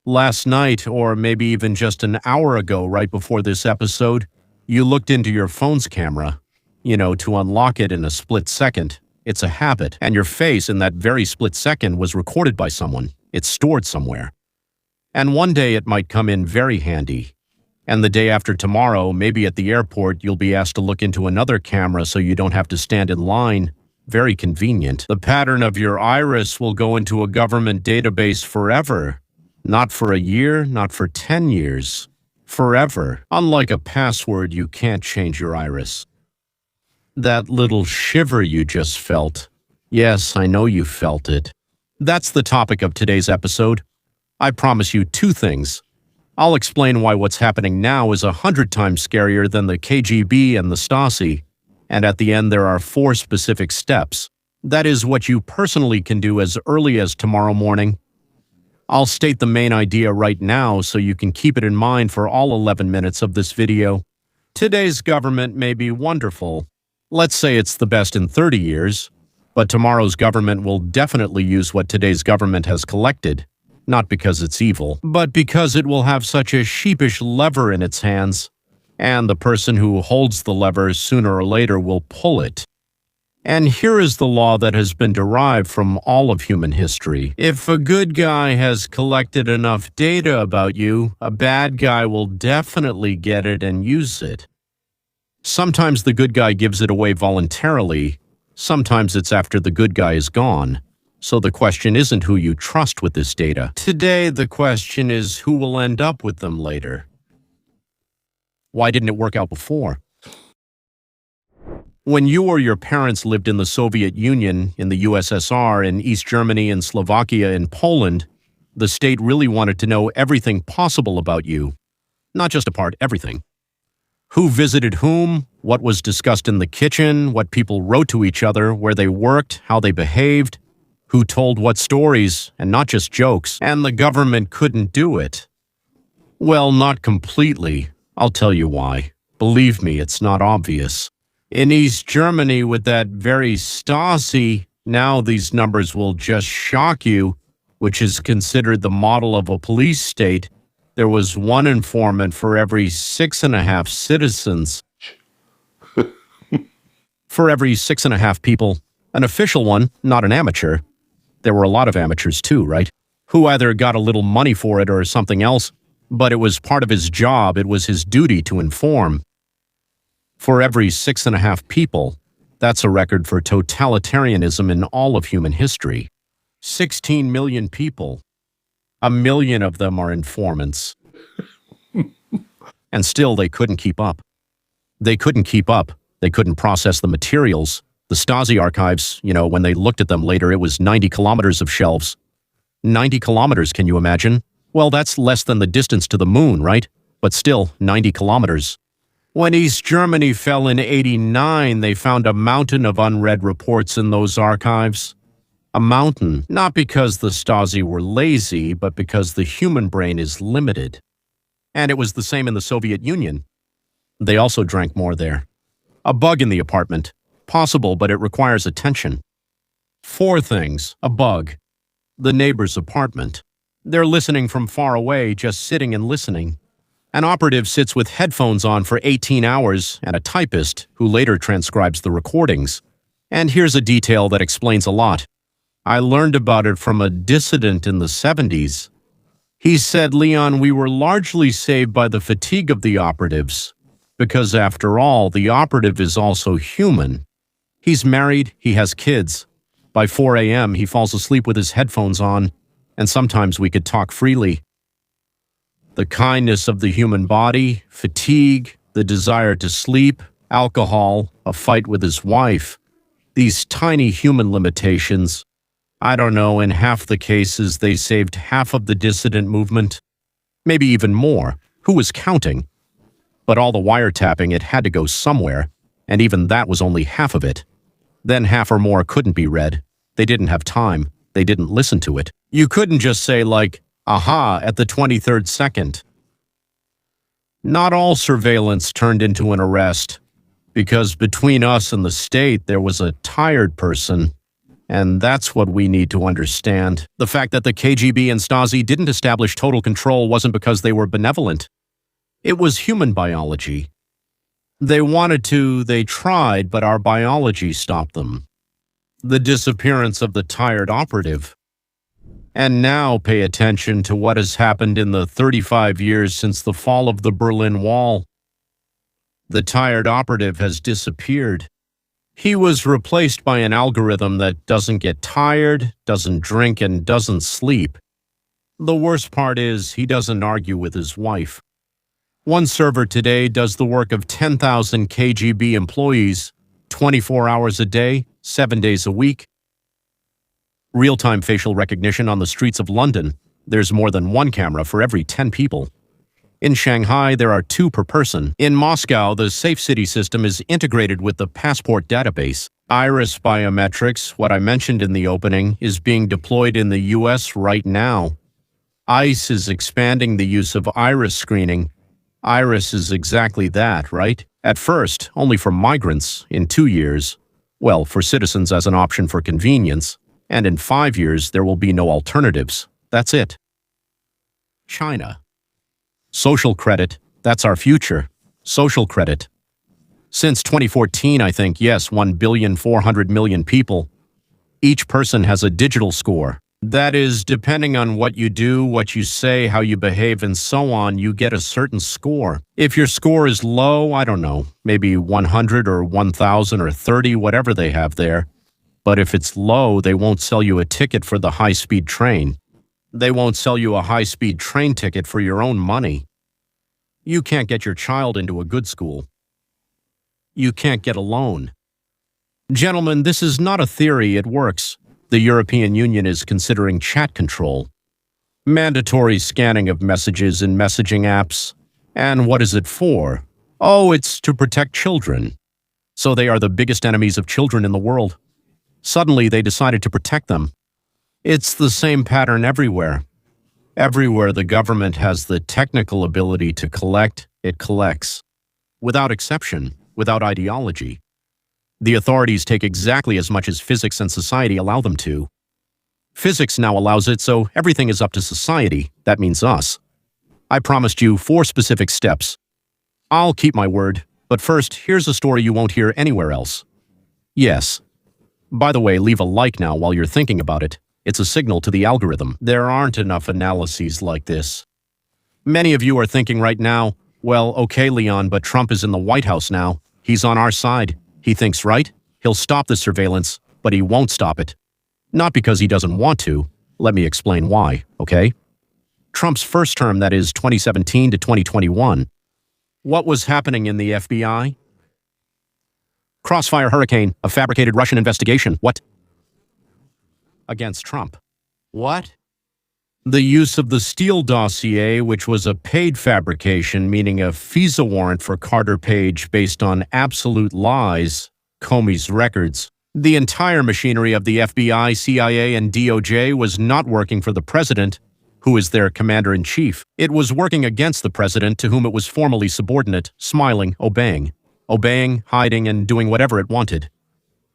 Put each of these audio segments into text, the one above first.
Last night, or maybe even just an hour ago right before this episode, you looked into your phone's camera, to unlock it in a split second. It's a habit, and your face in that very split second was recorded by someone. It's stored somewhere. And one day it might come in very handy. And the day after tomorrow, maybe at the airport, you'll be asked to look into another camera so you don't have to stand in line. Very convenient. The pattern of your iris will go into a government database forever. Not for a year, not for 10 years. Forever. Unlike a password, you can't change your iris. That little shiver you just felt. Yes, I know you felt it. That's the topic of today's episode. I promise you two things. I'll explain why what's happening now is 100 times scarier than the KGB and the Stasi. And at the end, there are 4 specific steps. That is what you personally can do as early as tomorrow morning. I'll state the main idea right now so you can keep it in mind for all 11 minutes of this video. Today's government may be wonderful. Let's say it's the best in 30 years. But tomorrow's government will definitely use what today's government has collected. Not because it's evil, but because it will have such a sheepish lever in its hands. And the person who holds the lever sooner or later will pull it. And here is the law that has been derived from all of human history. If a good guy has collected enough data about you, a bad guy will definitely get it and use it. Sometimes the good guy gives it away voluntarily. Sometimes it's after the good guy is gone. So the question isn't who you trust with this data. Today, the question is who will end up with them later. Why didn't it work out before? When you or your parents lived in the Soviet Union, in the USSR, in East Germany, in Slovakia, in Poland, the state really wanted to know everything possible about you. Not just a part, everything. Who visited whom, what was discussed in the kitchen, what people wrote to each other, where they worked, how they behaved, who told what stories, and not just jokes, and the government couldn't do it. Well, not completely. I'll tell you why. Believe me, it's not obvious. In East Germany, with that very Stasi, now these numbers will just shock you, which is considered the model of a police state. There was one informant for every 6.5 citizens. For every 6.5 people. An official one, not an amateur. There were a lot of amateurs too, right? Who either got a little money for it or something else. But it was part of his job, it was his duty to inform. For every 6.5 people, that's a record for totalitarianism in all of human history. 16 million people. 1 million of them are informants. And still they couldn't keep up. They couldn't keep up. They couldn't process the materials. The Stasi archives, when they looked at them later, it was 90 kilometers of shelves. 90 kilometers, can you imagine? Well, that's less than the distance to the moon, right? But still, 90 kilometers. When East Germany fell in '89, they found a mountain of unread reports in those archives. A mountain, not because the Stasi were lazy, but because the human brain is limited. And it was the same in the Soviet Union. They also drank more there. A bug in the apartment. Possible, but it requires attention. 4 things. A bug. The neighbor's apartment. They're listening from far away, just sitting and listening. An operative sits with headphones on for 18 hours, and a typist, who later transcribes the recordings. And here's a detail that explains a lot. I learned about it from a dissident in the 70s. He said, "Leon, we were largely saved by the fatigue of the operatives. Because after all, the operative is also human. He's married, he has kids. By 4 a.m., he falls asleep with his headphones on, and sometimes we could talk freely." The kindness of the human body, fatigue, the desire to sleep, alcohol, a fight with his wife. These tiny human limitations. I don't know, in half the cases, they saved half of the dissident movement. Maybe even more. Who was counting? But all the wiretapping, it had to go somewhere, and even that was only half of it. Then half or more couldn't be read. They didn't have time. They didn't listen to it. You couldn't just say, like, aha, at the 23rd second. Not all surveillance turned into an arrest, because between us and the state, there was a tired person. And that's what we need to understand. The fact that the KGB and Stasi didn't establish total control wasn't because they were benevolent. It was human biology. They wanted to, they tried, but our biology stopped them. The disappearance of the tired operative. And now pay attention to what has happened in the 35 years since the fall of the Berlin Wall. The tired operative has disappeared. He was replaced by an algorithm that doesn't get tired, doesn't drink, and doesn't sleep. The worst part is he doesn't argue with his wife. One server today does the work of 10,000 KGB employees, 24 hours a day, 7 days a week. Real-time facial recognition on the streets of London. There's more than one camera for every 10 people. In Shanghai, there are 2 per person. In Moscow, the Safe City system is integrated with the passport database. Iris Biometrics, what I mentioned in the opening, is being deployed in the US right now. ICE is expanding the use of iris screening. Iris is exactly that, right? At first, only for migrants. In 2 years, well, for citizens as an option for convenience. And in 5 years, there will be no alternatives. That's it. China. Social credit, that's our future. Social credit. Since 2014, I think, yes, 1,400,000,000 people. Each person has a digital score. That is, depending on what you do, what you say, how you behave, and so on, you get a certain score. If your score is low, I don't know, maybe 100 or 1,000 or 30, whatever they have there. But if it's low, they won't sell you a ticket for the high-speed train. They won't sell you a high-speed train ticket for your own money. You can't get your child into a good school. You can't get a loan. Gentlemen, this is not a theory, it works. The European Union is considering chat control. Mandatory scanning of messages in messaging apps. And what is it for? Oh, it's to protect children. So they are the biggest enemies of children in the world. Suddenly, they decided to protect them. It's the same pattern everywhere. Everywhere the government has the technical ability to collect, it collects. Without exception, without ideology. The authorities take exactly as much as physics and society allow them to. Physics now allows it, so everything is up to society. That means us. I promised you 4 specific steps. I'll keep my word, but first, here's a story you won't hear anywhere else. Yes. By the way, leave a like now while you're thinking about it. It's a signal to the algorithm. There aren't enough analyses like this. Many of you are thinking right now, well, okay, Leon, but Trump is in the White House now. He's on our side. He thinks right. He'll stop the surveillance, but he won't stop it. Not because he doesn't want to. Let me explain why, okay? Trump's first term, that is 2017 to 2021. What was happening in the FBI? Crossfire Hurricane, a fabricated Russian investigation. What? Against Trump. What? The use of the Steele dossier, which was a paid fabrication, meaning a FISA warrant for Carter Page based on absolute lies, Comey's records. The entire machinery of the FBI, CIA, and DOJ was not working for the president, who is their commander-in-chief. It was working against the president, to whom it was formally subordinate, smiling, obeying. Obeying, hiding, and doing whatever it wanted.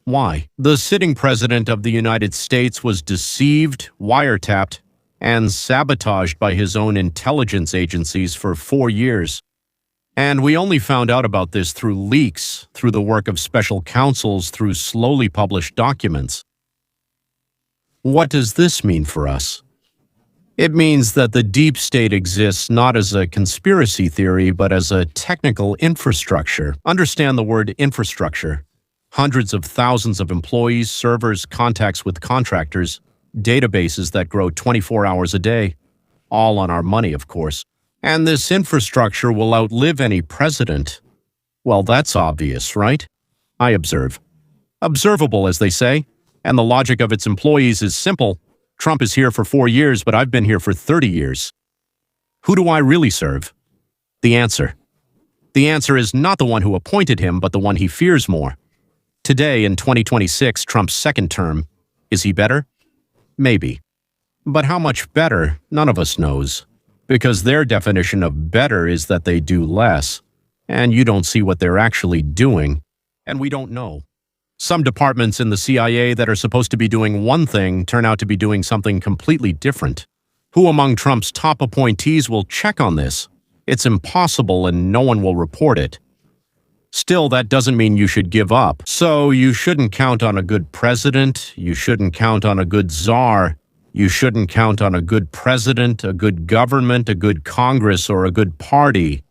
Why? The sitting president of the United States was deceived, wiretapped, and sabotaged by his own intelligence agencies for 4 years. And we only found out about this through leaks, through the work of special counsels, through slowly published documents. What does this mean for us? It means that the deep state exists not as a conspiracy theory, but as a technical infrastructure. Understand the word infrastructure. Hundreds of thousands of employees, servers, contacts with contractors, databases that grow 24 hours a day. All on our money, of course. And this infrastructure will outlive any president. Well, that's obvious, right? I observe. Observable, as they say. And the logic of its employees is simple. Trump is here for 4 years, but I've been here for 30 years. Who do I really serve? The answer. The answer is not the one who appointed him, but the one he fears more. Today, in 2026, Trump's second term, is he better? Maybe. But how much better, none of us knows. Because their definition of better is that they do less, and you don't see what they're actually doing, and we don't know. Some departments in the CIA that are supposed to be doing one thing turn out to be doing something completely different. Who among Trump's top appointees will check on this? It's impossible and no one will report it. Still, that doesn't mean you should give up. So you shouldn't count on a good president, you shouldn't count on a good czar, you shouldn't count on a good president, a good government, a good Congress, or a good party.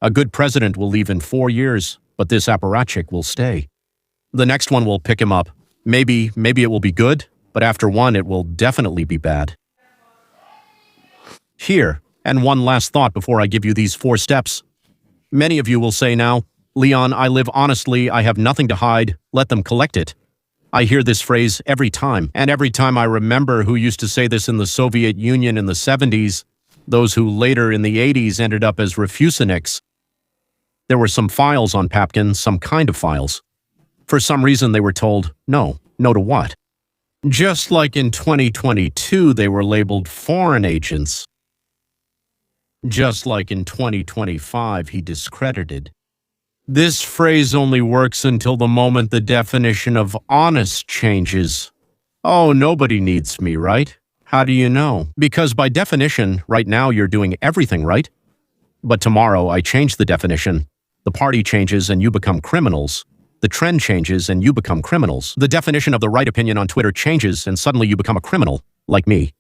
A good president will leave in 4 years, but this apparatchik will stay. The next one will pick him up. Maybe it will be good, but after one it will definitely be bad. Here, and one last thought before I give you these 4 steps. Many of you will say now, Leon, I live honestly, I have nothing to hide, let them collect it. I hear this phrase every time, and every time I remember who used to say this in the Soviet Union in the 70s, those who later in the 80s ended up as refuseniks. There were some files on Papkin, some kind of files. For some reason they were told, no. No to what? Just like in 2022 they were labeled foreign agents. Just like in 2025 he discredited. This phrase only works until the moment the definition of honest changes. Oh, nobody needs me, right? How do you know? Because by definition, right now you're doing everything right. But tomorrow I change the definition. The party changes and you become criminals. The trend changes and you become criminals. The definition of the right opinion on Twitter changes and suddenly you become a criminal, like me.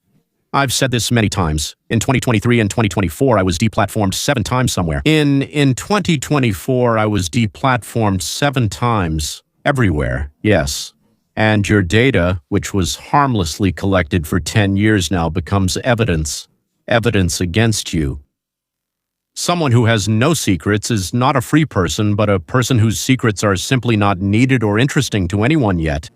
I've said this many times. In 2023 and 2024, I was deplatformed 7 times somewhere. In 2024, I was deplatformed 7 times. Everywhere, yes. And your data, which was harmlessly collected for 10 years now, becomes evidence. Evidence against you. Someone who has no secrets is not a free person, but a person whose secrets are simply not needed or interesting to anyone yet.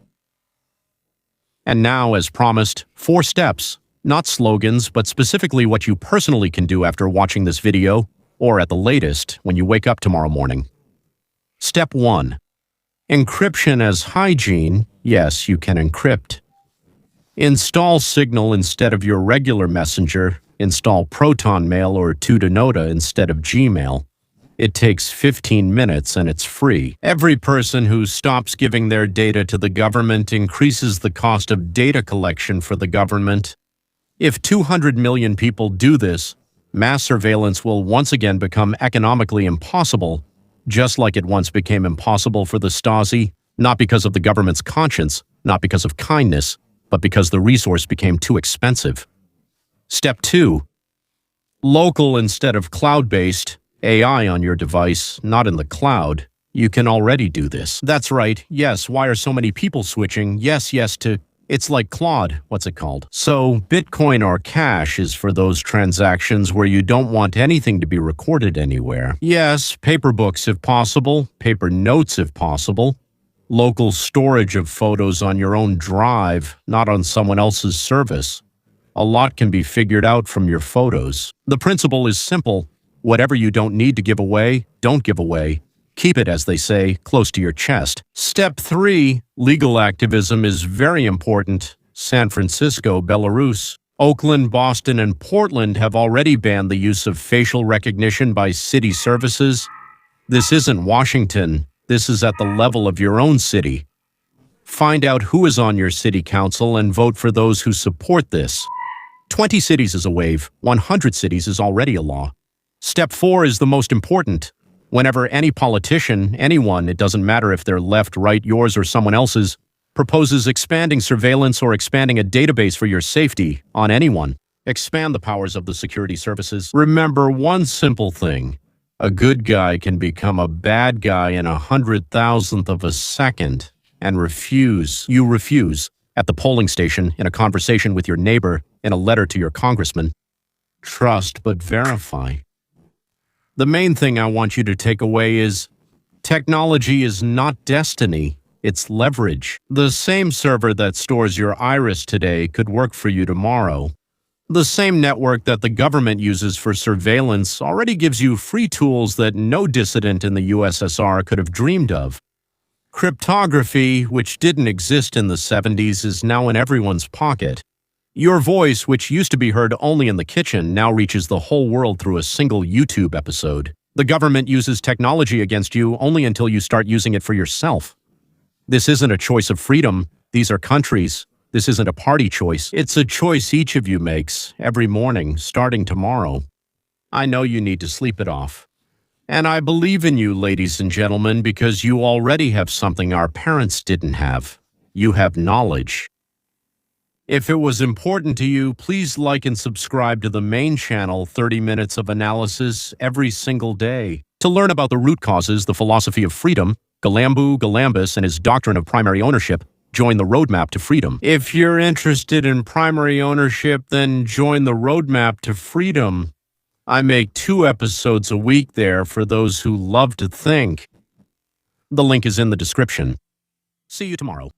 And now, as promised, 4 steps. Not slogans, but specifically what you personally can do after watching this video, or at the latest, when you wake up tomorrow morning. Step 1. Encryption as hygiene. Yes, you can encrypt. Install Signal instead of your regular messenger. Install Proton Mail or Tutanota instead of Gmail. It takes 15 minutes and it's free. Every person who stops giving their data to the government increases the cost of data collection for the government. If 200 million people do this, mass surveillance will once again become economically impossible, just like it once became impossible for the Stasi, not because of the government's conscience, not because of kindness, but because the resource became too expensive. Step 2. Local instead of cloud-based, AI on your device, not in the cloud. You can already do this. That's right, yes, why are so many people switching yes to... It's like Claude, what's it called? So, Bitcoin or cash is for those transactions where you don't want anything to be recorded anywhere. Yes, paper books if possible, paper notes if possible, local storage of photos on your own drive, not on someone else's service. A lot can be figured out from your photos. The principle is simple. Whatever you don't need to give away, don't give away. Keep it, as they say, close to your chest. Step 3. Legal activism is very important. San Francisco, Belarus, Oakland, Boston, and Portland have already banned the use of facial recognition by city services. This isn't Washington. This is at the level of your own city. Find out who is on your city council and vote for those who support this. 20 cities is a wave. 100 cities is already a law. Step 4 is the most important. Whenever any politician, anyone, it doesn't matter if they're left, right, yours, or someone else's, proposes expanding surveillance or expanding a database for your safety on anyone, expand the powers of the security services. Remember one simple thing. A good guy can become a bad guy in 100,000th of a second and refuse. You refuse at the polling station, in a conversation with your neighbor, in a letter to your congressman. Trust but verify. The main thing I want you to take away is technology is not destiny, it's leverage. The same server that stores your iris today could work for you tomorrow. The same network that the government uses for surveillance already gives you free tools that no dissident in the USSR could have dreamed of. Cryptography, which didn't exist in the 70s, is now in everyone's pocket. Your voice, which used to be heard only in the kitchen, now reaches the whole world through a single YouTube episode. The government uses technology against you only until you start using it for yourself. This isn't a choice of freedom. These are countries. This isn't a party choice. It's a choice each of you makes every morning, starting tomorrow. I know you need to sleep it off. And I believe in you, ladies and gentlemen, because you already have something our parents didn't have. You have knowledge. If it was important to you, please like and subscribe to the main channel, 30 Minutes of Analysis, every single day. To learn about the root causes, the philosophy of freedom, Galambus and his doctrine of primary ownership, join the Roadmap to Freedom. If you're interested in primary ownership, then join the Roadmap to Freedom. I make 2 episodes a week there for those who love to think. The link is in the description. See you tomorrow.